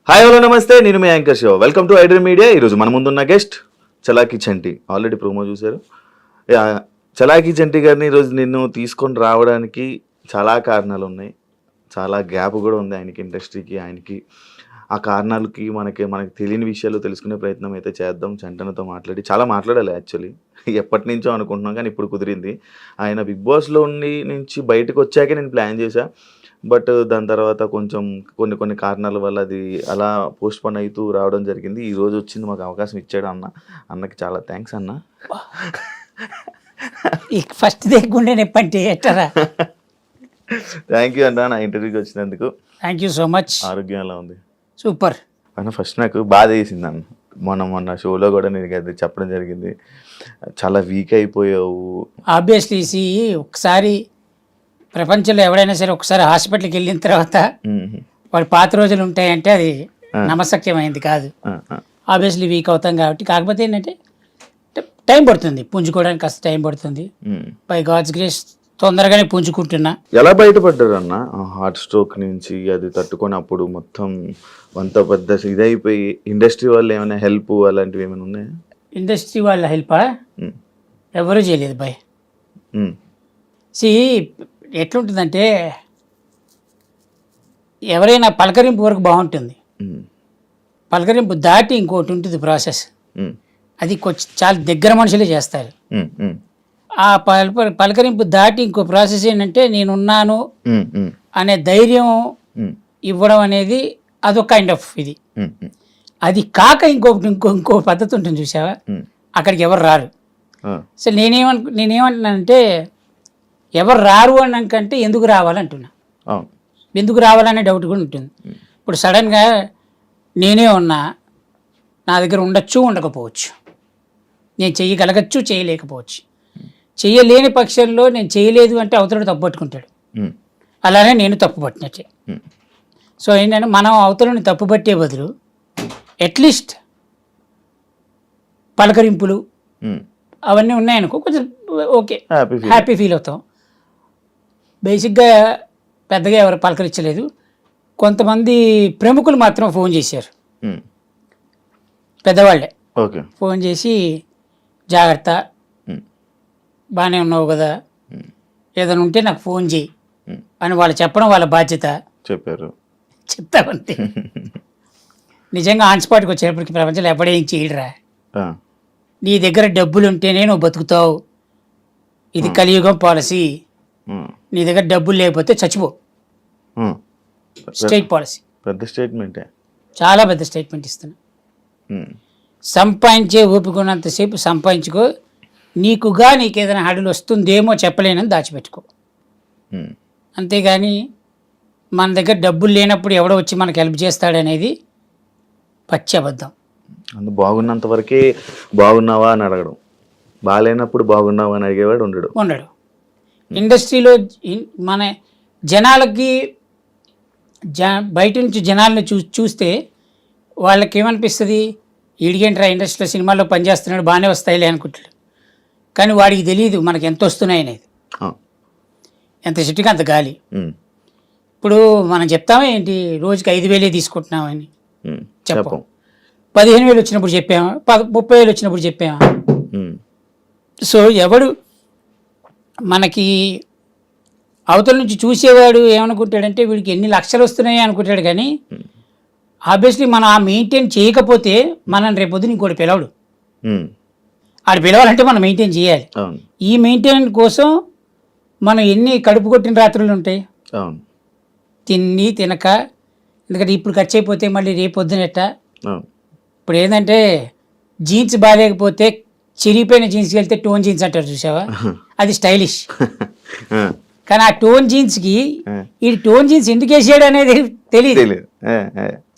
Hi hello నమస్తే, నేను మీ anchor Shiva. Welcome to iDream Media. ఈరోజు మన ముందున్న guest Chalaki Chanti. Already promo చూశారు. చలాకీ చంటి గారిని ఈరోజు నిన్ను తీసుకొని రావడానికి చాలా కారణాలు ఉన్నాయి. చాలా గ్యాప్ కూడా ఉంది ఆయనకి, ఇండస్ట్రీకి, ఆయనకి. ఆ కారణాలకి మనకి తెలియని విషయాలు తెలుసుకునే ప్రయత్నం అయితే చేద్దాం. చంటనతో చాలా మాట్లాడాలి యాక్చువల్లీ. ఎప్పటి నుంచో అనుకుంటున్నాం కానీ ఇప్పుడు కుదిరింది. ఆయన బిగ్ బాస్లో నుంచి బయటకు వచ్చాకే నేను ప్లాన్ చేశా. బట్ దాని తర్వాత కొంచెం కొన్ని కారణాల వల్ల అది అలా పోస్ట్ పోన్ అవుతూ రావడం జరిగింది. ఈరోజు వచ్చింది, మాకు అవకాశం ఇచ్చాడు అన్నకి చాలా థ్యాంక్స్ అన్న. ఫస్ట్ దగ్గర ఎప్పంటే ఎట్టరా. థ్యాంక్ యూ అన్న, నా ఇంటర్వ్యూకి వచ్చినందుకు. Thank you so much. ఆరోగ్యం ఎలా ఉంది? సూపర్ అన్న. ఫస్ట్ నాకు బాధ వేసింది అన్న, మొన్న షోలో కూడా నేను అది చెప్పడం జరిగింది, చాలా వీక్ అయిపోయావు. ఆబ్వియస్లీ ఒకసారి ప్రపంచంలో ఎవడైనా సరే ఒకసారి హాస్పిటల్కి వెళ్ళిన తర్వాత వాడి పాత రోజులు ఉంటాయంటే అది నమ్మశక్యమైంది కాదు. ఆబ్వియస్లీ వీక్ అవుతాం కాబట్టి. కాకపోతే ఏంటంటే టైం పడుతుంది, పుంజుకోవడానికి కాస్త టైం పడుతుంది. బై గాడ్స్ గ్రేస్ తొందరగానే పుంజుకుంటున్నా. ఎలా బయటపడ్డారు అన్న హార్ట్ స్ట్రోక్ నుంచి? అది తట్టుకొని అప్పుడు మొత్తం అంత పెద్ద ఇదైపోయి ఇండస్ట్రీ వాళ్ళు ఏమైనా హెల్ప్ అలాంటివి ఏమైనా ఉన్నాయా? ఇండస్ట్రీ వాళ్ళ హెల్పా? ఎవరూ చేయలేదు బాయ్. ఎట్లుంటుందంటే ఎవరైనా పలకరింపు వరకు బాగుంటుంది, పలకరింపు దాటి ఇంకోటి ఉంటుంది ప్రాసెస్. అది కొంచెం చాలా దగ్గర మనుషులే చేస్తారు. ఆ పలకరింపు దాటి ఇంకో ప్రాసెస్ ఏంటంటే నేనున్నాను అనే ధైర్యం ఇవ్వడం అనేది అదొక కైండ్ ఆఫ్ ఇది. అది కాక ఇంకో పద్ధతి ఉంటుంది చూసావా, అక్కడికి ఎవరు రారు. సో నేనేమంటున్నానంటే ఎవరు రారు అన్నాకంటే ఎందుకు రావాలంటున్నా. ఎందుకు రావాలనే డౌట్ కూడా ఉంటుంది. ఇప్పుడు సడన్గా నేనే ఉన్నా, నా దగ్గర ఉండొచ్చు ఉండకపోవచ్చు, నేను చెయ్యగలగచ్చు చేయలేకపోవచ్చు. చెయ్యలేని పక్షంలో నేను చేయలేదు అంటే అవతల తప్పు పట్టుకుంటాడు, అలానే నేను తప్పు పట్టినట్టే. సో ఏంటంటే మనం అవతలని తప్పు పట్టే బదులు అట్లీస్ట్ పలకరింపులు అవన్నీ ఉన్నాయనుకో కొంచెం ఓకే, హ్యాపీ ఫీల్ అవుతాం. బేసిక్గా పెద్దగా ఎవరు పలకరించలేదు. కొంతమంది ప్రముఖులు మాత్రం ఫోన్ చేశారు, పెద్దవాళ్ళే ఫోన్ చేసి జాగ్రత్త, బాగానే ఉన్నావు కదా, ఏదైనా ఉంటే నాకు ఫోన్ చేయి అని వాళ్ళు చెప్పడం వాళ్ళ బాధ్యత. చెప్పారు, చెప్తామంతే. నిజంగా ఆన్ స్పాట్కి వచ్చేటప్పటికి ప్రపంచంలో ఎప్పుడేం చేయడరా. నీ దగ్గర డబ్బులు ఉంటేనే నువ్వు బతుకుతావు, ఇది కలియుగం పాలసీ. నీ దగ్గర డబ్బులు లేకపోతే చచ్చిపో. State policy. పెద్ద స్టేట్మెంట్, చాలా పెద్ద స్టేట్మెంట్ ఇస్తున్నా. సంపాదించే ఓపికన్నంతసేపు సంపాదించుకో, నీకుగా నీకేదైనా హడలు వస్తుందేమో చెప్పలేనని దాచిపెట్టుకో. అంతేగాని మన దగ్గర డబ్బులు లేనప్పుడు ఎవడో వచ్చి మనకు హెల్ప్ చేస్తాడనేది పచ్చి అబద్ధం. బాగున్నంత వరకే బాగున్నావా అని అడగడం, బాగాలేనప్పుడు బాగున్నావా అని అడిగేవాడు ఉండడు. ఇండస్ట్రీలో మన జనాలకి బయట నుంచి జనాలను చూస్తే వాళ్ళకి ఏమనిపిస్తుంది, ఈడిగేంట్రా ఇండస్ట్రీలో సినిమాల్లో పనిచేస్తున్నాడు బాగానే వస్తాయిలే అనుకుంటాడు. కానీ వాడికి తెలియదు మనకి ఎంత వస్తున్నాయి అనేది. ఎంత చెట్టుకి అంత గాలి. ఇప్పుడు మనం చెప్తామా ఏంటి, రోజుకి 5,000 తీసుకుంటున్నామని చెప్పం. 15,000 వచ్చినప్పుడు చెప్పామా, 30,000 వచ్చినప్పుడు చెప్పామా. సో ఎవడు మనకి అవతల నుంచి చూసేవాడు ఏమనుకుంటాడంటే వీడికి ఎన్ని లక్షలు వస్తున్నాయి అనుకుంటాడు. కానీ ఆబ్వియస్లీ మనం ఆ మెయింటైన్ చేయకపోతే మనం రేపొద్దున ఇంకోటి పిలవడు. ఆడు పిలవాలంటే మనం మెయింటైన్ చేయాలి. ఈ మెయింటైన్ కోసం మనం ఎన్ని కడుపు కొట్టిన రాత్రులు ఉంటాయి, తిని తినక. ఎందుకంటే ఇప్పుడు ఖర్చు అయిపోతే మళ్ళీ రేపొద్దునెట్ట. ఇప్పుడు ఏంటంటే జీన్స్ బాగాలేకపోతే చిరిగిపోయిన జీన్స్కి వెళ్తే టోన్ జీన్స్ అంటారు చూసావా, అది స్టైలిష్. కానీ ఆ టోన్ జీన్స్కి ఈ టోన్ జీన్స్ ఎందుకు వేసాడు అనేది తెలియదు.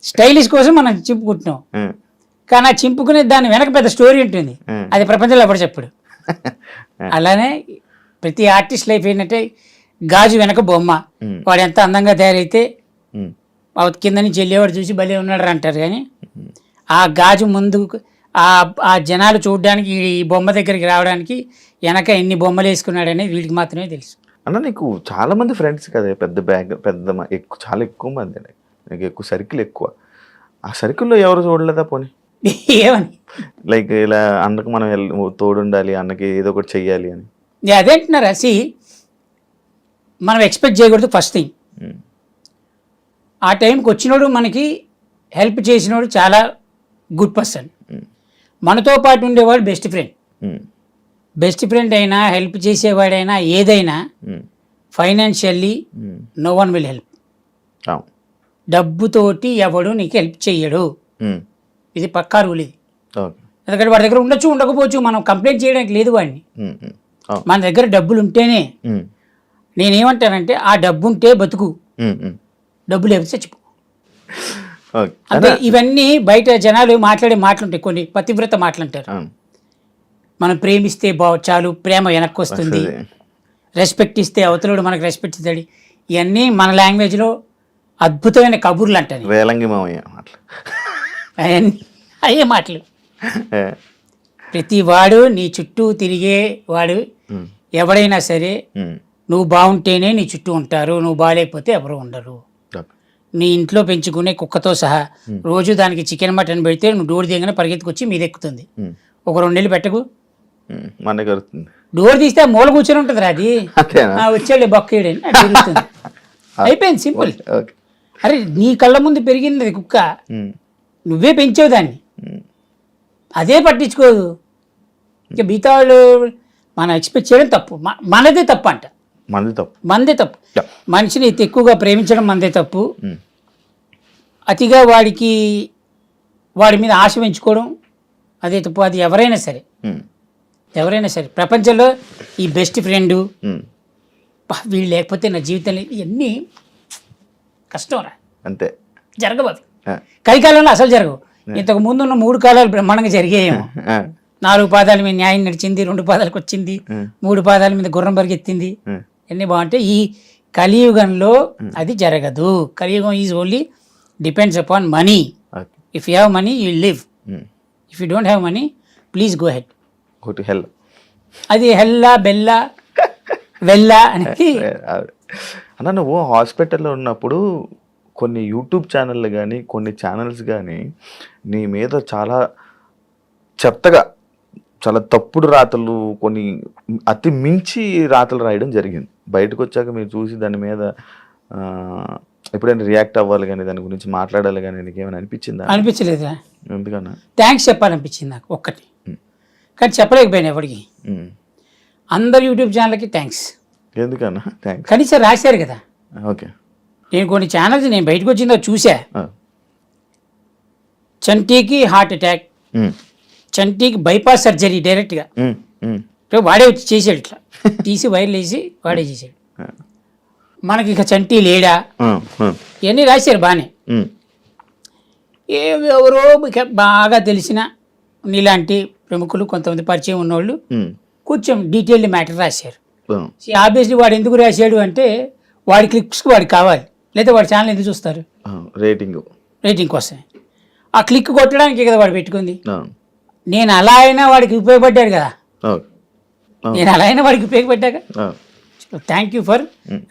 స్టైలిష్ కోసం మనం చింపుకుంటున్నాం, కానీ ఆ చింపుకునే దాని వెనక పెద్ద స్టోరీ ఉంటుంది, అది ప్రపంచంలో ఎప్పుడు చెప్పడు. అలానే ప్రతి ఆర్టిస్ట్ లైఫ్ ఏంటంటే గాజు వెనక బొమ్మ. వాడు ఎంత అందంగా తయారైతే కింద నుంచి వెళ్ళేవాడు చూసి భలే ఉన్నాడు అంటారు. కానీ ఆ గాజు ముందు ఆ జనాలు చూడడానికి ఈ బొమ్మ దగ్గరికి రావడానికి వెనక ఎన్ని బొమ్మలు వేసుకున్నాడనేది వీడికి మాత్రమే తెలుసు. అన్న నీకు చాలా మంది ఫ్రెండ్స్ కదా, పెద్ద బ్యాగ్, చాలా ఎక్కువ మంది, నాకు ఎక్కువ సర్కిల్ ఎక్కువ. ఆ సర్కిల్లో ఎవరు చూడలేదా పోనీ? ఏమని లైక్ ఇలా అన్నకు మనం తోడుండాలి, అన్నకి ఏదో ఒకటి చెయ్యాలి అని. అదేంటున్నారా మనం ఎక్స్పెక్ట్ చేయకూడదు ఫస్ట్ థింగ్. ఆ టైంకి వచ్చినోడు మనకి హెల్ప్ చేసినోడు చాలా గుడ్ పర్సన్. మనతో పాటు ఉండేవాడు బెస్ట్ ఫ్రెండ్. బెస్ట్ ఫ్రెండ్ అయినా హెల్ప్ చేసేవాడైనా ఏదైనా financially no one will help. డబ్బుతోటి ఎవడు నీకు హెల్ప్ చెయ్యడు. ఇది పక్కా రూల్ ఇది. ఎందుకంటే వాడి దగ్గర ఉండొచ్చు ఉండకపోవచ్చు, మనం కంప్లైంట్ చేయడానికి లేదు వాడిని. మన దగ్గర డబ్బులు ఉంటేనే, నేనేమంటానంటే ఆ డబ్బు ఉంటే బతుకు, డబ్బు లేకపోతే చచ్చిపో. అంటే ఇవన్నీ బయట జనాలు మాట్లాడే మాటలుంటాయి, కొన్ని పతివ్రత మాటలంటారు. మనం ప్రేమిస్తే చాలు, ప్రేమ వెనక్కి వస్తుంది, రెస్పెక్ట్ ఇస్తే అవతలోడు మనకు రెస్పెక్ట్ ఇస్తాడు. ఇవన్నీ మన లాంగ్వేజ్లో అద్భుతమైన కబుర్లు అంటారు. అయ్యే మాటలు. ప్రతి వాడు నీ చుట్టూ తిరిగే వాడు ఎవడైనా సరే నువ్వు బాగుంటేనే నీ చుట్టూ ఉంటారు, నువ్వు బాగాలేకపోతే ఎవరు ఉండరు. నీ ఇంట్లో పెంచుకునే కుక్కతో సహా రోజు దానికి చికెన్ మటన్ పెడితే నువ్వు డోర్ దిగగానే పరిగెత్తుకొచ్చి మీదెక్కుతుంది. ఒక 2 నెలలు పెట్టకు, డోర్ తీస్తే మూల కూర్చొని ఉంటుంది రా, అది వచ్చాడు బొక్కేయడని తిరుగుతుంది. అయిపోయింది, సింపుల్. అరే నీ కళ్ళ ముందు పెరిగింది అది కుక్క, నువ్వే పెంచావు దాన్ని, అదే పట్టించుకోదు. ఇక మిగతా వాళ్ళు మనం ఎక్స్పెక్ట్ చేయడం తప్పు, మనదే తప్పు అంట. మనదే తప్పు. మనిషిని ఎక్కువగా ప్రేమించడం మనదే తప్పు. అతిగా వాడి మీద ఆశ పెంచుకోవడం అదే తప్పు. అది ఎవరైనా సరే ప్రపంచంలో ఈ బెస్ట్ ఫ్రెండు వీళ్ళు లేకపోతే నా జీవితం లేదు, ఇవన్నీ కష్టం రా, అంతే. జరగవు అవి, కలికాలంలో అసలు జరగవు. ఇంతకు ముందు ఉన్న 3 కాలాలు బ్రహ్మాండంగా జరిగాయేమో. 4 పాదాల మీద న్యాయం నడిచింది, 2 పాదాలకు వచ్చింది, 3 పాదాల మీద గుర్రం పరిగెత్తింది, అన్నీ బాగుంటాయి. ఈ కలియుగంలో అది జరగదు. కలియుగం is only depends upon money. If you have money you live, if you don't have money please go head. అది హెల్లా బెల్లా వెల్లా అనేది. అన్న నువ్వు హాస్పిటల్లో ఉన్నప్పుడు కొన్ని యూట్యూబ్ ఛానళ్ళు కానీ కొన్ని ఛానల్స్ కానీ నీ మీద చాలా చెత్తగా, చాలా తప్పుడు రాతలు, కొన్ని అతి మించి రాతలు రాయడం జరిగింది. బయటకు వచ్చాక మీరు చూసి దాని మీద ఎప్పుడైనా రియాక్ట్ అవ్వాలి కానీ దాని గురించి మాట్లాడాలి కానీ నీకు ఏమైనా అనిపించిందా? అనిపించలేదా? ఎందుకన్నా? థ్యాంక్స్ చెప్పాలనిపించింది నాకు ఒక్కటి, కానీ చెప్పలేకపోయాను ఎవరికి. అందరు యూట్యూబ్ ఛానల్కి థ్యాంక్స్. ఎందుకన్నా థ్యాంక్స్? కనీసం రాశారు కదా. ఓకే. నేను కొన్ని ఛానల్స్ నేను బయటకు వచ్చిందో చూసా. చంటీకి హార్ట్ అటాక్, చంటీకి బైపాస్ సర్జరీ డైరెక్ట్గా వాడే వచ్చి చేసాడు, ఇట్లా తీసి వైర్లు వేసి వాడే చేసాడు. మనకి ఇక చంటీ లేడా ఇవన్నీ రాశారు బాగానే. ఎవరో బాగా తెలిసిన నీలాంటి ప్రముఖులు కొంతమంది పరిచయం ఉన్నవాళ్ళు కొంచెం డీటెయిల్డ్ మ్యాటర్ రాశారు. ఆబ్వియస్లీ వాడు ఎందుకు రాశాడు అంటే వాడి క్లిక్స్కి వాడికి కావాలి, లేదా వాడి ఛానల్ ఎందుకు చూస్తారు? రేటింగ్ కోసం. ఆ క్లిక్ కొట్టడానికి కదా వాడు పెట్టుకుంది. నేను అలా అయినా వాడికి ఉపయోగపడ్డాడు కదా, నేను అలా అయినా వాడికి ఉపయోగపడ్డాక thank you for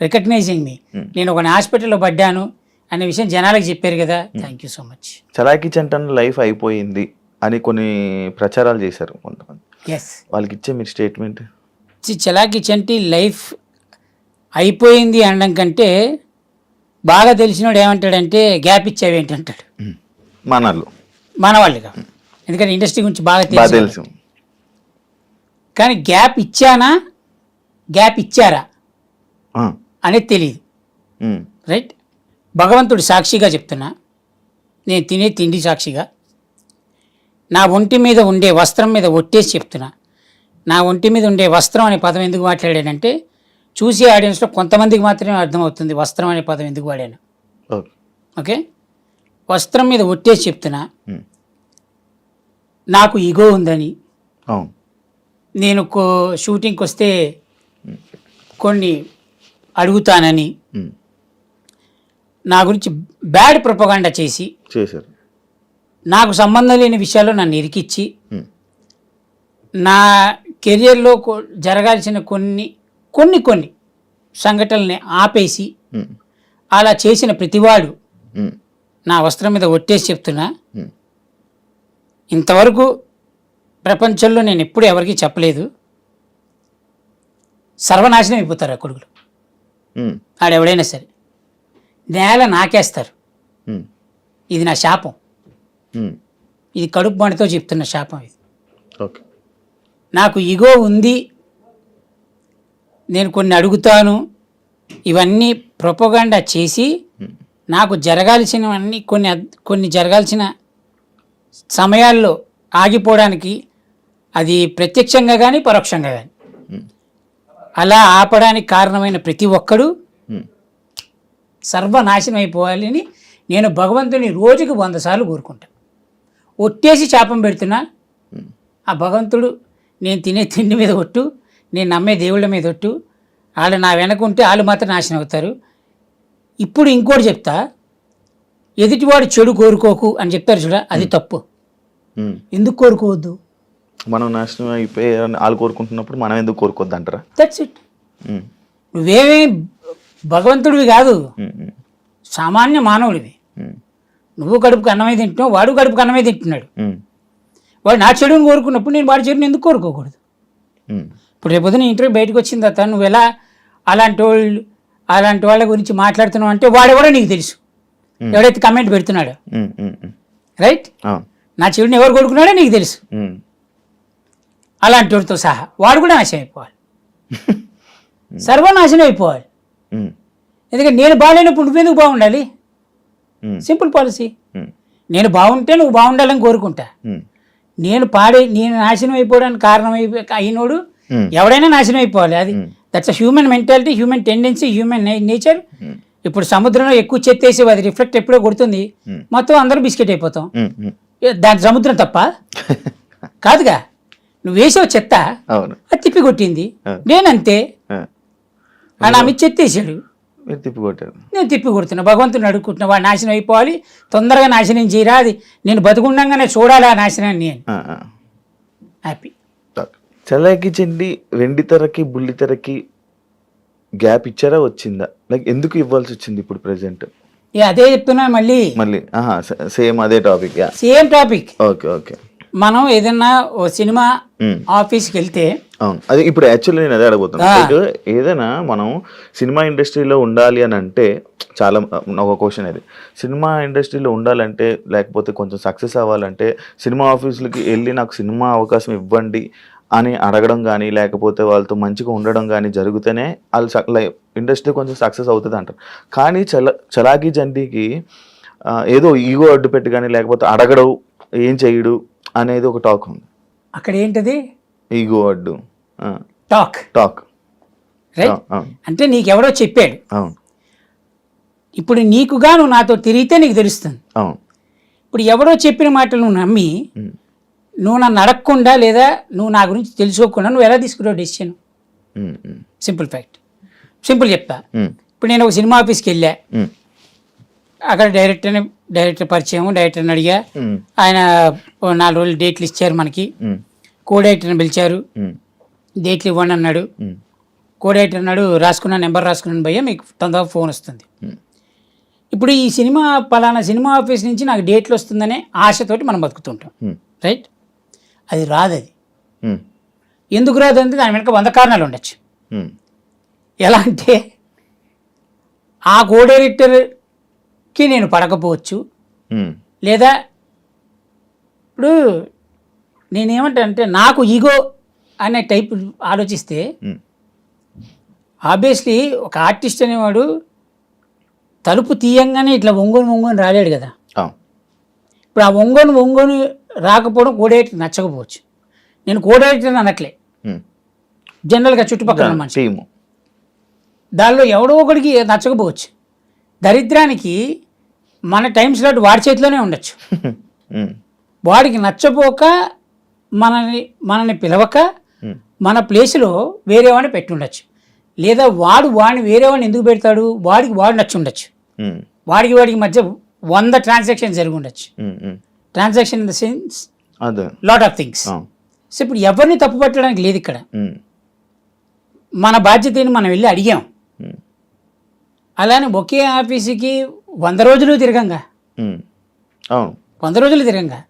recognizing me. నేను ఒక హాస్పిటల్లో పడ్డాను అనే విషయం జనాలకు చెప్పారు కదా, thank you so much. Chalaki చంటన్ లైఫ్ అయిపోయింది అని కొన్ని ప్రచారాలు చేశారు కొంతమంది. ఎస్, వాళ్ళకి ఇచ్చే మీరు స్టేట్మెంట్? చలాకీ చంటి లైఫ్ అయిపోయింది అనడం కంటే బాగా తెలిసినోడు ఏమంటాడంటే గ్యాప్ ఇచ్చావేంటి అంటాడు. మన వాళ్ళుగా, ఎందుకంటే ఇండస్ట్రీ గురించి బాగా తెలుసు. కానీ గ్యాప్ ఇచ్చానా గ్యాప్ ఇచ్చారా అనేది తెలియదు. రైట్, భగవంతుడు సాక్షిగా చెప్తున్నా, నేను తినే తిండి సాక్షిగా, నా ఒంటి మీద ఉండే వస్త్రం మీద ఒట్టేసి చెప్తున్నా. నా ఒంటి మీద ఉండే వస్త్రం అనే పదం ఎందుకు మాట్లాడానంటే చూసే ఆడియన్స్లో కొంతమందికి మాత్రమే అర్థమవుతుంది వస్త్రం అనే పదం ఎందుకు వాడాను. ఓకే, వస్త్రం మీద ఒట్టేసి చెప్తున్నా, నాకు ఈగో ఉందని, నేను షూటింగ్కి వస్తే కొన్ని అడుగుతానని, నా గురించి బ్యాడ్ ప్రొపగాండా చేశారు, నాకు సంబంధం లేని విషయాల్లో నన్ను ఇరికిచ్చి, నా కెరియర్లో జరగాల్సిన కొన్ని సంఘటనల్ని ఆపేసి, అలా చేసిన ప్రతివాడు నా వస్త్రం మీద ఒట్టేసి చెప్తున్నా, ఉమ్, ఇంతవరకు ప్రపంచంలో నేను ఎప్పుడు ఎవరికీ చెప్పలేదు, సర్వనాశనం అయిపోతారు ఆ కొడుకులు. ఉమ్, ఆడెవడైనా సరే నేల నాకేస్తారు. ఉమ్, ఇది నా శాపం. ఉమ్, ఇది కడుపు మంటతో చెప్తున్న శాపం ఇది. ఓకే. నాకు ఇగో ఉంది, నేను కొన్ని అడుగుతాను, ఇవన్నీ ప్రొపగాండా చేసి నాకు జరగాల్సినవన్నీ కొన్ని జరగాల్సిన సమయాల్లో ఆగిపోవడానికి, అది ప్రత్యక్షంగా కానీ పరోక్షంగా కానీ అలా ఆపడానికి కారణమైన ప్రతి ఒక్కడు ఉమ్, సర్వనాశనం అయిపోవాలని నేను భగవంతుని రోజుకి 100 సార్లు కోరుకుంటాను. ఒట్టేసి శాపం పెడుతున్నా, ఆ భగవంతుడు నేను తినే తిండి మీద ఒట్టు, నేను నమ్మే దేవుళ్ళ మీద ఒట్టు, వాళ్ళు నా వెనక ఉంటే వాళ్ళు మాత్రం నాశనం అవుతారు. ఇప్పుడు ఇంకోటి చెప్తా, ఎదుటివాడు చెడు కోరుకోకు అని చెప్తారు చూడ, అది తప్పు. ఉమ్. ఎందుకు కోరుకోవద్దు? మనం నాశనం అయిపోయి వాళ్ళు కోరుకుంటున్నప్పుడు మనం ఎందుకు కోరుకోవద్దు అంటారా? That's it. నువ్వేమీ భగవంతుడివి కాదు, సామాన్య మానవుడివి. నువ్వు కడుపుకు అన్నమే తింటున్నావు, వాడు కడుపుకు అన్నమే తింటున్నాడు. వాడు నా చెడుని కోరుకున్నప్పుడు నేను వాడి చెడుని ఎందుకు కోరుకోకూడదు? ఇప్పుడు రేపొద్దున ఇంటర్వ్యూ బయటకు వచ్చిన తర్వాత నువ్వు ఎలా అలాంటి వాళ్ళ గురించి మాట్లాడుతున్నావు అంటే వాడెవడో నీకు తెలుసు, ఎవడైతే కమెంట్ పెడుతున్నాడో, రైట్? నా చెడుని ఎవరు కొడుకున్నాడో నీకు తెలుసు. అలాంటి వాడితో సహా వాడు కూడా నాశనం అయిపోవాలి, సర్వనాశనం అయిపోవాలి. ఎందుకంటే నేను బాగాలేనప్పుడు నువ్వెందుకు బాగుండాలి? Simple policy. నేను బాగుంటే నువ్వు బాగుండాలని కోరుకుంటా. నేను నాశనం అయిపోవడానికి అయినోడు ఎవడైనా నాశనం అయిపోవాలి. అది that's a human mentality, human tendency, human nature. ఇప్పుడు సముద్రంలో ఎక్కువ చెత్తేసి అది రిఫ్లెక్ట్ ఎప్పుడో కొడుతుంది, మొత్తం అందరూ బిస్కెట్ అయిపోతాం. దాని సముద్రం తప్ప కాదుగా, నువ్వు వేసావు చెత్త, అది తిప్పి కొట్టింది. నేనంతే, నా మీద చెత్త వేసాడు, నేను తిప్పి కొడుతున్నా. భగవంతుని అడుగుకుంటున్నా, వాడు నాశనం అయిపోవాలి, తొందరగా నాశనం చేయరా, అది నేను బతుకుండగానే చూడాలి ఆ నాశనాన్ని అని. హ్యాపీ. చలాకి చెండి వెండితెరకి బుల్లితెరకి గ్యాప్ ఇచ్చారా, వచ్చిందా? లైక్ ఎందుకు ఇవ్వాల్సి వచ్చింది ఇప్పుడు ప్రెసెంట్? అదే చెప్తున్నా మళ్ళీ సేమ్ అదే topic. Same topic. Okay okay. మనం ఏదన్నా ఓ సినిమా ఆఫీస్కి వెళ్తే, అవును, అది ఇప్పుడు యాక్చువల్లీ నేను అదే అడగబోతున్నాను. ఏదైనా మనం సినిమా ఇండస్ట్రీలో ఉండాలి అని అంటే చాలా ఒక క్వశ్చన్ అది. సినిమా ఇండస్ట్రీలో ఉండాలంటే, లేకపోతే కొంచెం సక్సెస్ అవ్వాలంటే సినిమా ఆఫీసులకి వెళ్ళి నాకు సినిమా అవకాశం ఇవ్వండి అని అడగడం కానీ, లేకపోతే వాళ్ళతో మంచిగా ఉండడం కానీ జరిగితేనే వాళ్ళు ఇండస్ట్రీ కొంచెం సక్సెస్ అవుతుంది అంటారు. కానీ చలాకీ చంటికి ఏదో ఈగో అడ్డు పెట్టి కానీ, లేకపోతే అడగడు, ఏం చేయడు అనేది ఒక టాక్ ఉంది. అక్కడ ఏంటది? ఈగో అడ్డు టాక్, రైట్? అంటే నీకెవడో చెప్పాడు. అవును. ఇప్పుడు నీకుగా నువ్వు నాతో తిరిగితే నీకు తెలుస్తుంది. అవును. ఇప్పుడు ఎవడో చెప్పిన మాటలు నువ్వు నమ్మి నువ్వు నన్ను అడగకుండా, లేదా నువ్వు నా గురించి తెలుసుకోకుండా నువ్వు ఎలా తీసుకున్నావు డెసిషన్? సింపుల్ ఫ్యాక్ట్, సింపుల్ చెప్తా. ఇప్పుడు నేను ఒక సినిమా ఆఫీస్కి వెళ్ళా, అక్కడ డైరెక్టర్ పరిచయం, డైరెక్టర్ని అడిగా, ఆయన 4 రోజులు డేట్లు ఇచ్చారు మనకి. కో డైరెక్టర్ని పిలిచారు, డేట్లు ఇవ్వండి అన్నాడు. కో డైరెక్టర్ అన్నాడు, నెంబర్ రాసుకున్నాను భయ్యా, మీకు తొందరగా ఫోన్ వస్తుంది. ఇప్పుడు ఈ పలానా సినిమా ఆఫీస్ నుంచి నాకు డేట్లు వస్తుందనే ఆశతోటి మనం బతుకుతుంటాం, రైట్? అది రాదు. అది ఎందుకు రాదు అంటే దాని వెనక 100 కారణాలు ఉండొచ్చు. ఎలా అంటే, ఆ కో డైరెక్టర్కి నేను పడకపోవచ్చు, లేదా ఇప్పుడు నేనేమంటానంటే నాకు ఈగో అనే టైప్ ఆలోచిస్తే, ఆబ్వియస్లీ ఒక ఆర్టిస్ట్ అనేవాడు తలుపు తీయంగానే ఇట్లా వంగొని రాలేడు కదా. ఇప్పుడు ఆ వంగొని రాకపోవడం కోడైరెక్టర్ నచ్చకపోవచ్చు. నేను కోడైరెక్టర్ అనట్లే, జనరల్గా చుట్టుపక్కల మనిషి, దానిలో ఎవడో ఒకడికి నచ్చకపోవచ్చు. దరిద్రానికి మన టైం స్లాట్ వాడి చేతిలోనే ఉండొచ్చు. వాడికి నచ్చపోక మనని పిలవక మన ప్లేస్లో వేరే వాడిని పెట్టి ఉండొచ్చు. లేదా వాడిని వేరే వాడిని ఎందుకు పెడతాడు? వాడు నచ్చి ఉండొచ్చు. వాడికి మధ్య 100 ట్రాన్సాక్షన్ జరిగి ఉండొచ్చు. Transaction in the sense lot of things. So ఇప్పుడు ఎవరిని తప్పు పట్టడానికి లేదు ఇక్కడ. మన బాధ్యతని మనం వెళ్ళి అడిగాం. అలానే ఒకే ఆఫీసుకి 100 రోజులు తిరగంగా అవును 100 రోజులు తిరగంగా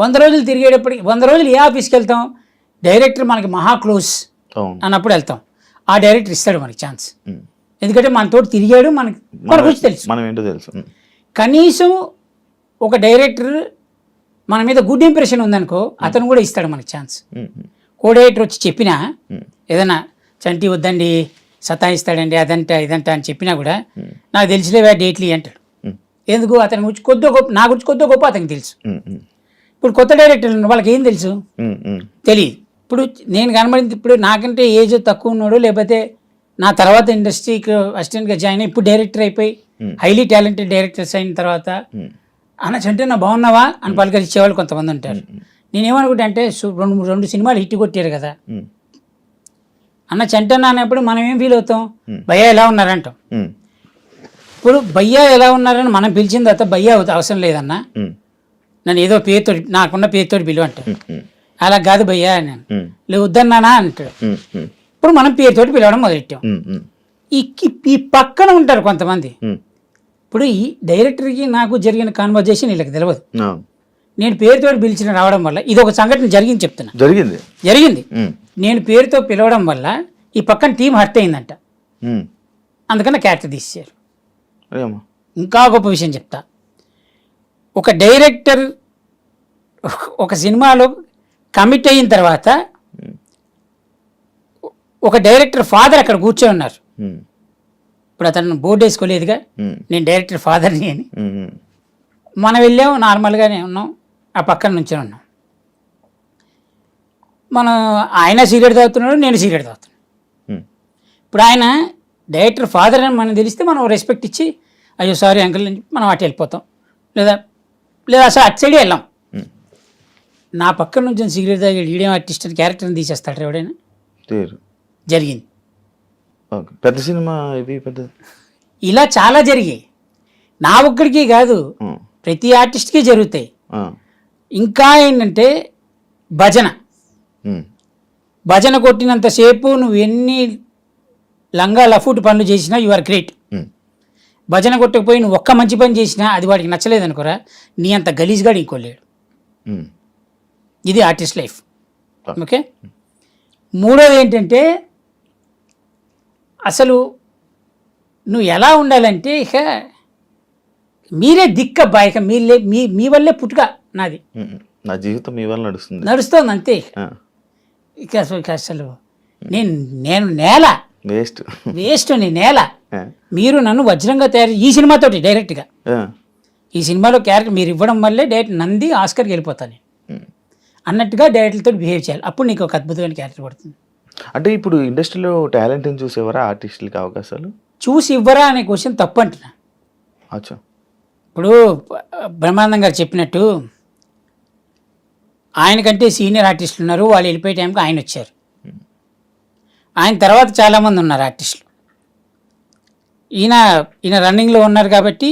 100 రోజులు తిరిగేటప్పటికి 100 రోజులు ఏ ఆఫీస్కి వెళ్తాం, డైరెక్టర్ మనకి మహా క్లోజ్ అవును అన్నప్పుడు వెళ్తాం. ఆ డైరెక్టర్ ఇస్తాడు మనకి ఛాన్స్, ఎందుకంటే మనతో తిరిగాడు, మన గురించి తెలుసు. మనం ఏంటో తెలుసు. కనీసం ఒక డైరెక్టర్ మన మీద గుడ్ ఇంప్రెషన్ ఉందనుకో, అతను కూడా ఇస్తాడు మనకి ఛాన్స్. కో డైరెక్టర్ వచ్చి చెప్పినా ఏదైనా చంటి వద్దండి సతాయిస్తాడండి అదంట ఇదంట అని చెప్పినా కూడా నాకు తెలిసిలేవా డేట్లీ అంటాడు. ఎందుకు? అతని గురించి కొద్దిగా గొప్ప, నా గురించి కొద్దిగా గొప్ప అతనికి తెలుసు. ఇప్పుడు కొత్త డైరెక్టర్లు వాళ్ళకి ఏం తెలుసు? తెలియదు. ఇప్పుడు నేను కనబడింది, ఇప్పుడు నాకంటే ఏజ్ తక్కువ ఉన్నాడు, లేకపోతే నా తర్వాత ఇండస్ట్రీకి అసిస్టెంట్గా జాయిన్ అయ్యి ఇప్పుడు డైరెక్టర్ అయిపోయి హైలీ టాలెంటెడ్ డైరెక్టర్స్ అయిన తర్వాత అన్న చంటే నా బాగున్నావా అని పలకరించేవాళ్ళు కొంతమంది ఉంటారు. నేనేమనుకుంటా అంటే రెండు సినిమాలు హిట్ కొట్టారు కదా అన్న చంటన్న అనేప్పుడు మనం ఏం ఫీల్ అవుతాం, భయ్యా ఎలా ఉన్నారంటాం. ఇప్పుడు భయ్యా ఎలా ఉన్నారని మనం పిలిచిన తర్వాత భయ్యా అవసరం లేదన్నా, నన్ను ఏదో పేరుతో నాకున్న పేరుతో పిలువ అంటాడు. అలా కాదు భయ్యా నేను లేదు వద్దన్నానా అంటాడు. ఇప్పుడు మనం పేరుతోటి పిలవడం మొదలెట్టాం. ఈ పక్కన ఉంటారు కొంతమంది. ఇప్పుడు ఈ డైరెక్టర్కి నాకు జరిగిన కాన్వర్జేషన్ వీళ్ళకి తెలియదు. నేను పేరుతో పిలిచిన రావడం వల్ల ఇది ఒక సంఘటన జరిగింది చెప్తున్నా. జరిగింది నేను పేరుతో పిలవడం వల్ల ఈ పక్కన టీం హర్ట్ అయిందంట, అందుకని క్యారెక్టర్ తీసేశారు. ఇంకా గొప్ప విషయం చెప్తా, ఒక డైరెక్టర్ ఒక సినిమాలో కమిట్ అయిన తర్వాత ఒక డైరెక్టర్ ఫాదర్ అక్కడ కూర్చొని ఉన్నారు. ఇప్పుడు అతను బోర్డు వేసుకోలేదుగా నేను డైరెక్టర్ ఫాదర్ని అని. మనం వెళ్ళాము నార్మల్గానే ఉన్నాం, ఆ పక్కన నుంచి ఉన్నాం. మనం ఆయన సిగరెట్ తాగుతున్నాడు, నేను సిగరెట్ తాగుతున్నాను. ఇప్పుడు ఆయన డైరెక్టర్ ఫాదర్ అని మనం తెలిస్తే మనం రెస్పెక్ట్ ఇచ్చి అయ్యో సారీ అంకుల్ అని మనం అటు వెళ్ళిపోతాం, లేదా అసలు అటు సైడే వెళ్ళాం. నా పక్కన నుంచి సిగరెట్ తాగి ఈడేం ఆర్టిస్ట్ అని క్యారెక్టర్ని తీసేస్తాడు ఎవడైనా. జరిగింది పెద్ద సినిమా ఇది పెద్ద. ఇలా చాలా జరిగాయి, నా ఒక్కడికి కాదు ప్రతి ఆర్టిస్ట్కి జరుగుతాయి. ఇంకా ఏంటంటే భజన కొట్టినంతసేపు నువ్వు ఎన్ని లంగా లఫూట్ పనులు చేసినా యు ఆర్ గ్రేట్. భజన కొట్టకపోయి నువ్వు ఒక్క మంచి పని చేసినా అది వాడికి నచ్చలేదు అనుకోరా, నీ అంత గలీజ్గా ఇంకోలేడు. ఇది ఆర్టిస్ట్ లైఫ్. ఓకే, మూడోది ఏంటంటే అసలు నువ్వు ఎలా ఉండాలంటే ఇక మీరే దిక్కబ్బా, ఇక మీ వల్లే పుట్టుక నాది, నా జీవితం మీ వల్ల నడుస్తుంది అంతే. ఇక అసలు నేను నేల వేస్ట్ నీ నేల. మీరు నన్ను వజ్రంగా తయారు ఈ సినిమాతోటి డైరెక్ట్గా ఈ సినిమాలో క్యారెక్టర్ మీరు ఇవ్వడం వల్లే డైరెక్ట్ నంది ఆస్కర్కి వెళ్ళిపోతాను అన్నట్టుగా డైరెక్టర్తో బిహేవ్ చేయాలి, అప్పుడు నీకు ఒక అద్భుతమైన క్యారెక్టర్ పడుతుంది. అంటే ఇప్పుడు ఇండస్ట్రీలో టాలెంట్ని చూసేవారా ఆర్టిస్టులకి అవకాశాలు చూసి ఇవ్వరా అనే క్వశ్చన్ తప్పు అంటున్నా. ఇప్పుడు బ్రహ్మానందం గారు చెప్పినట్టు ఆయనకంటే సీనియర్ ఆర్టిస్టులు ఉన్నారు, వాళ్ళు వెళ్ళిపోయే టైంకి ఆయన వచ్చారు. ఆయన తర్వాత చాలామంది ఉన్నారు ఆర్టిస్టులు. ఈయన రన్నింగ్లో ఉన్నారు కాబట్టి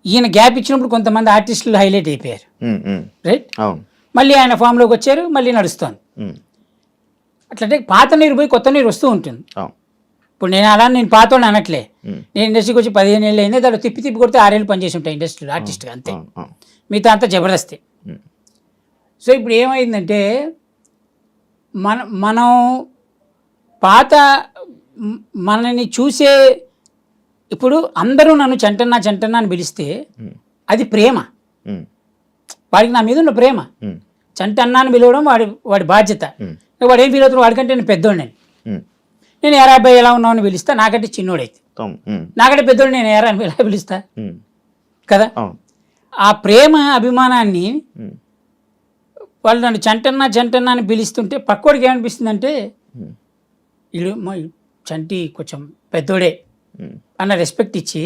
ఈయన గ్యాప్ ఇచ్చినప్పుడు కొంతమంది ఆర్టిస్టులు హైలైట్ అయిపోయారు, రైట్. మళ్ళీ ఆయన ఫామ్లోకి వచ్చారు, మళ్ళీ నడుస్తుంది. అట్లంటే పాత నీరు పోయి కొత్త నీరు వస్తూ ఉంటుంది. ఇప్పుడు నేను పాతోడు అనట్లే, నేను ఇండస్ట్రీకి వచ్చి 15 ఏళ్ళు అయింది, దాంట్లో తిప్పి కొడితే 6 ఏళ్ళు పనిచేసి ఉంటాయి ఇండస్ట్రీలో ఆర్టిస్ట్గా, అంతే. మిగతా అంతా జబర్దస్తే. సో ఇప్పుడు ఏమైందంటే మనం మనని చూసే, ఇప్పుడు అందరూ నన్ను చంటన్నా అని పిలిస్తే అది ప్రేమ, వాడికి నా మీద ఉన్న ప్రేమ. చంటన్నా అని పిలవడం వాడి బాధ్యత. వాడు ఏం ఫీల్ అవుతున్నాడు, వాడికంటే నేను పెద్దోడిని, నేను ఎరా అబ్బాయి ఎలా ఉన్నావు అని పిలుస్తా, నాకంటే చిన్నోడైతే. నాకంటే పెద్దోడు నేను ఎరా అని ఎలా పిలుస్తా కదా. ఆ ప్రేమ అభిమానాన్ని వాళ్ళు నన్ను చంటన్నా అని పిలుస్తుంటే పక్కోడికి ఏమనిపిస్తుంది అంటే వీళ్ళు చంటి కొంచెం పెద్దోడే అన్న రెస్పెక్ట్ ఇచ్చి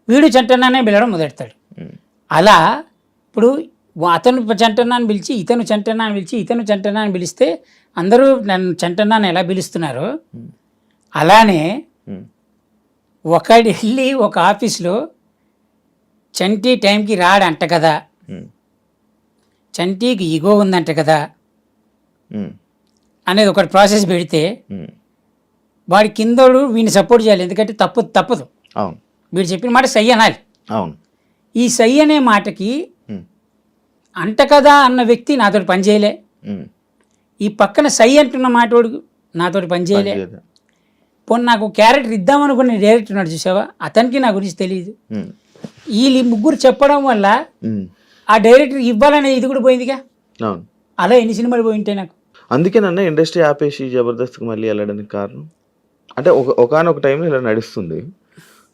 వీడు చంటన్నానే పిలవడం మొదలెడతాడు. అలా ఇప్పుడు అతను చంటన్నా అని పిలిచి ఇతను చంటన్నా అని పిలిచి ఇతను చంటన్నా అని పిలిస్తే అందరూ నన్ను చంటన్నా అని ఎలా పిలుస్తున్నారో అలానే ఒకడు వెళ్ళి ఒక ఆఫీస్లో చంటి టైంకి రాడంట కదా, చంటికి ఈగో ఉందంట కదా అనేది ఒకటి ప్రాసెస్ పెడితే వాడి కిందోడు వీడిని సపోర్ట్ చేయాలి, ఎందుకంటే తప్పదు. వీడు చెప్పిన మాట సై అనాలి. ఈ సై అనే మాటకి ఉమ్, అంట కదా అన్న వ్యక్తి నాతోటి పనిచేయలే, ఉమ్. ఈ పక్కన సై అంటున్న మాటోడు నాతోటి పనిచేయలే. పనిచేయదు. పోనీ నాకు క్యారెక్టర్ ఇద్దామనుకున్న డైరెక్టర్ ఉన్నాడు చూసావా, అతనికి నా గురించి తెలియదు. ఉమ్, వీళ్ళు ముగ్గురు చెప్పడం వల్ల ఉమ్. ఆ డైరెక్టర్ ఇవ్వాలనే ఇది కూడా పోయిందిగా. అవును. అలా ఎన్ని సినిమాలు పోయి ఉంటాయి నాకు. అందుకే నన్ను ఇండస్ట్రీ ఆపేసి జబర్దస్త్కి మళ్ళీ వెళ్ళడానికి కారణం అంటే ఒకనొక టైంలో ఇలా నడుస్తుంది,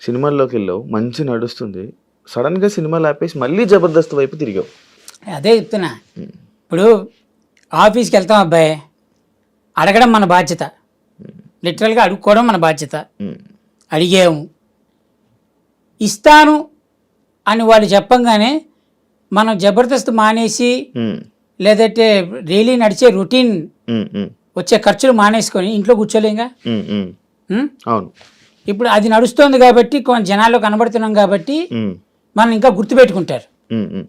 సినిమాల్లోకి వెళ్ళావు, మంచి నడుస్తుంది, సడన్గా సినిమాలు ఆపేసి మళ్ళీ జబర్దస్త్ వైపు తిరిగావు. అదే చెప్తున్నా. ఇప్పుడు ఆఫీస్కి వెళ్తాం అబ్బాయి, అడగడం మన బాధ్యత, లిటరల్గా అడుక్కోవడం మన బాధ్యత. ఉమ్, అడిగాము, ఇస్తాను అని వాళ్ళు చెప్పంగానే మనం జబర్దస్త్ మానేసి ఉమ్, లేదంటే డైలీ నడిచే రొటీన్ ఉమ్, ఉమ్, వచ్చే ఖర్చులు మానేసుకొని ఇంట్లో కూర్చోలేంగా. ఉమ్, ఉమ్. ఉం? అవును. ఇప్పుడు అది నడుస్తోంది కాబట్టి కొంచెం జనాల్లో కనబడుతున్నాం కాబట్టి ఉమ్, మనం ఇంకా గుర్తుపెట్టుకుంటారు. ఉమ్, ఉమ్.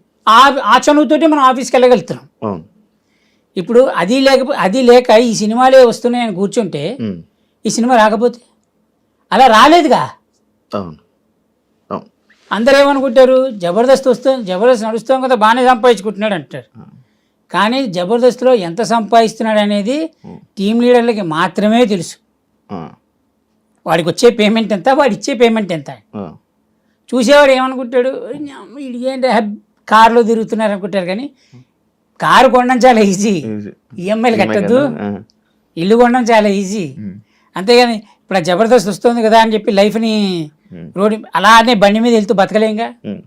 ఆ చనువుతోటి మనం ఆఫీస్కి వెళ్ళగలుగుతున్నాం. అవును. ఇప్పుడు అది లేక ఈ సినిమాలే వస్తున్నాయని కూర్చుంటే ఉమ్, ఈ సినిమా రాకపోతే అలా రాలేదుగా. అవును. అవును. అందరూ ఏమనుకుంటారు, జబర్దస్త్ నడుస్తాం కదా బాగానే సంపాదించుకుంటున్నాడు అంటారు. కానీ జబర్దస్త్లో ఎంత సంపాదిస్తున్నాడు అనేది టీం లీడర్లకి మాత్రమే తెలుసు. ఆ, వాడికి వచ్చే పేమెంట్ ఎంత, వాడు ఇచ్చే పేమెంట్ ఎంత. ఆ, చూసేవాడు ఏమనుకుంటాడు, ఏంటి కారులో తిరుగుతున్నారు అనుకుంటారు. కానీ కారు కొనడం చాలా ఈజీ, ఈజీ. ఈఎంఐలు కట్టద్దు. ఆ, ఇల్లు కొనడం చాలా ఈజీ. ఉమ్, అంతేగాని ఇప్పుడు ఆ జబర్దస్త్ వస్తుంది కదా అని చెప్పి లైఫ్ని రోడ్డు అలానే బండి మీద వెళ్తూ బతకలేంగా. ఉమ్.